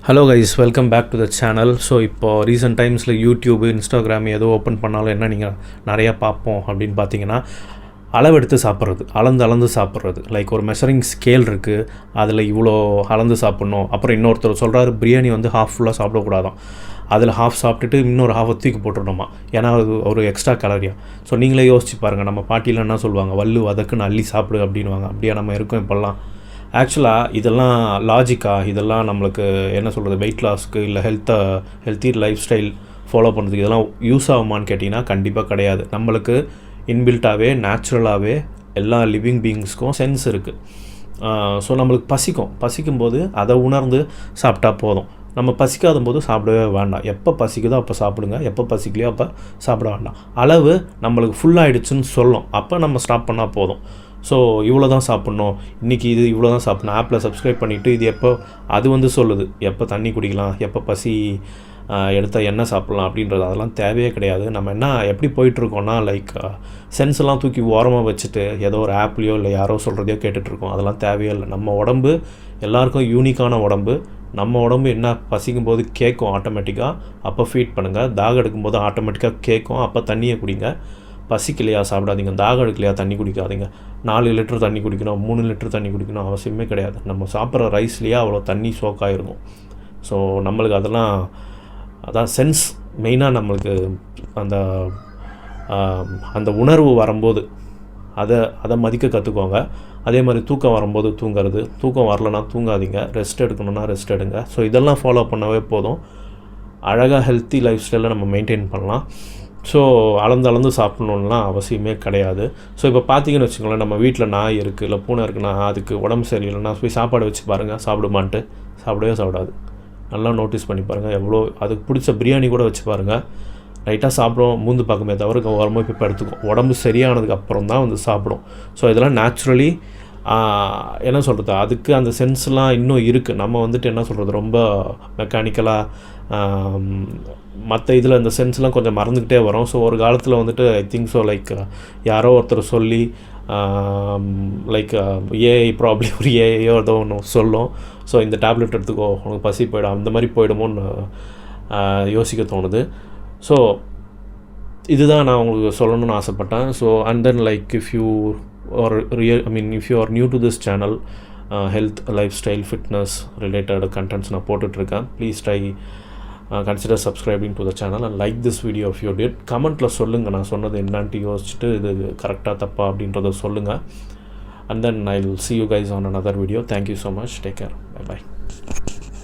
Hello guys, welcome back to the channel. So இப்போது recent டைம்ஸில் YouTube, Instagram எதோ open பண்ணாலும் என்ன நீங்கள் நிறையா பார்ப்போம் அப்படின்னு பார்த்தீங்கன்னா, அளவெடுத்து சாப்பிட்றது, அளந்து சாப்பிட்றது. லைக் ஒரு மெஷரிங் ஸ்கேல் இருக்குது, அதில் இவ்வளோ அளந்து சாப்பிட்ணும். அப்புறம் இன்னொருத்தர் சொல்கிறாரு பிரியாணி வந்து ஹாஃப் ஃபுல்லாக சாப்பிடக்கூடாதான், அதில் ஹாஃப் சாப்பிட்டுட்டு இன்னொரு ஹாஃபை தூக்கி போட்டுடணுமா, ஏன்னா அது ஒரு எக்ஸ்ட்ரா கலரியா. ஸோ நீங்களே யோசிச்சு பாருங்கள், நம்ம பாட்டியில் என்ன சொல்லுவாங்க, வல்லு வதக்குன்னு அள்ளி சாப்பிடு அப்படின்வாங்க. அப்படியே நம்ம இருக்கோம் இப்போல்லாம். ஆக்சுவலாக இதெல்லாம் லாஜிக்காக, இதெல்லாம் நம்மளுக்கு என்ன சொல்கிறது, வெயிட் லாஸ்க்கு இல்லை ஹெல்த்தி லைஃப் ஸ்டைல் ஃபாலோ பண்ணுறதுக்கு இதெல்லாம் யூஸ் ஆகுமான்னு கேட்டிங்கன்னா கண்டிப்பாக கிடையாது. நம்மளுக்கு இன்பில்ட்டாகவே நேச்சுரலாகவே எல்லா லிவிங் பீயிங்ஸ்க்கும் சென்ஸ் இருக்குது. ஸோ நம்மளுக்கு பசிக்கும்போது அதை உணர்ந்து சாப்பிட்டா போதும். நம்ம பசிக்காத போது சாப்பிடவே வேண்டாம். எப்போ பசிக்குதோ அப்போ சாப்பிடுங்க, எப்போ பசிக்கலையோ அப்போ சாப்பிட வேண்டாம். அளவு நம்மளுக்கு ஃபுல்லாகிடுச்சுன்னு சொல்லும், அப்போ நம்ம ஸ்டாப் பண்ணால் போதும். ஸோ இவ்வளோ தான் சாப்பிட்ணும், இன்றைக்கி இது இவ்வளோ தான் சாப்பிட்ணும். ஆப்பில் சப்ஸ்கிரைப் பண்ணிவிட்டு இது எப்போ அது வந்து சொல்லுது, எப்போ தண்ணி குடிக்கலாம், எப்போ பசி எடுத்தால் என்ன சாப்பிட்லாம் அப்படின்றது அதெல்லாம் தேவையே கிடையாது. நம்ம என்ன எப்படி போயிட்டுருக்கோன்னா, லைக் சென்ஸ்லாம் தூக்கி ஓரமாக வச்சுட்டு ஏதோ ஒரு ஆப்லேயோ இல்லை யாரோ சொல்கிறதையோ கேட்டுட்ருக்கோம். அதெல்லாம் தேவையே இல்லை. நம்ம உடம்பு எல்லாருக்கும் யூனிக்கான உடம்பு. நம்ம உடம்பு என்ன பசிக்கும்போது கேட்கும் ஆட்டோமேட்டிக்காக, அப்போ ஃபீட் பண்ணுங்கள். தாகம் எடுக்கும்போது ஆட்டோமேட்டிக்காக கேட்கும், அப்போ தண்ணியை குடிங்க. பசிக்கலையா சாப்பிடாதீங்க, தாகம் எடுக்கலையா தண்ணி குடிக்காதீங்க. 4 லிட்டர் தண்ணி குடிக்கணும், 3 லிட்டர் தண்ணி குடிக்கணும் அவசியமே கிடையாது. நம்ம சாப்பிட்ற ரைஸ்லேயே அவ்வளோ தண்ணி சோக்காயிருக்கும். ஸோ நம்மளுக்கு அதெல்லாம் அதான் சென்ஸ் மெயினாக நம்மளுக்கு அந்த அந்த உணர்வு வரும்போது அதை மதிக்க கற்றுக்கோங்க. அதே மாதிரி தூக்கம் வரும்போது தூங்குறது, தூக்கம் வரலன்னா தூங்காதீங்க, ரெஸ்ட் எடுக்கணுன்னா ரெஸ்ட் எடுங்க. ஸோ இதெல்லாம் ஃபாலோ பண்ணவே போதும். அழகாக ஹெல்த்தி லைஃப் ஸ்டைலில் நம்ம மெயின்டைன் பண்ணலாம். ஸோ அளந்து சாப்பிட்ணுன்னா அவசியமே கிடையாது. ஸோ இப்போ பார்த்தீங்கன்னு வச்சுக்கோங்களேன், நம்ம வீட்டில் நாய் இருக்குது இல்லை பூனை இருக்குன்னா, அதுக்கு உடம்பு சரியில்லைன்னா போய் சாப்பாடு வச்சு பாருங்கள், சாப்பிடுமான்ட்டு. சாப்பிடவே சாப்பிடாது. நல்லா நோட்டீஸ் பண்ணி பாருங்கள். எவ்வளோ அதுக்கு பிடிச்ச பிரியாணி கூட வச்சு பாருங்கள், லைட்டாக சாப்பிடும், மூந்து பார்க்குமே தவிர ஓரமாக போய் படுத்துக்கும். உடம்பு சரியானதுக்கு அப்புறம் தான் வந்து சாப்பிடும். ஸோ இதெல்லாம் நேச்சுரலி என்ன சொல்கிறது, அதுக்கு அந்த சென்ஸ்லாம் இன்னும் இருக்குது. நம்ம வந்துட்டு என்ன சொல்கிறது, ரொம்ப மெக்கானிக்கலாக மற்ற இதில் இந்த சென்ஸ்லாம் கொஞ்சம் மறந்துக்கிட்டே வரும். ஸோ ஒரு காலத்தில் வந்துட்டு ஐ திங்க் ஸோ லைக் யாரோ ஒருத்தர் சொல்லி லைக் ஏஐ ப்ராப்ளம் ஒரு ஏஐயோ ஏதோ ஒன்று சொல்லும். ஸோ இந்த டேப்லெட் எடுத்துக்கோ உனக்கு பசி போயிடும், அந்த மாதிரி போயிடுமோன்னு யோசிக்க தோணுது. ஸோ இதுதான் நான் உங்களுக்கு சொல்லணும்னு ஆசைப்பட்டேன். So and then like if you are new to this channel, health, lifestyle, fitness related contents நான் போட்டுட்ருக்கேன். Please try consider subscribing to the channel and like this video if you did. கமெண்ட்டில் சொல்லுங்கள், நான் சொன்னது என்னான்ட்டு யோசிச்சுட்டு இது கரெக்டாக தப்பா அப்படின்றத சொல்லுங்கள். And then I will see you guys on another video. Thank you so much. Take care. Bye bye.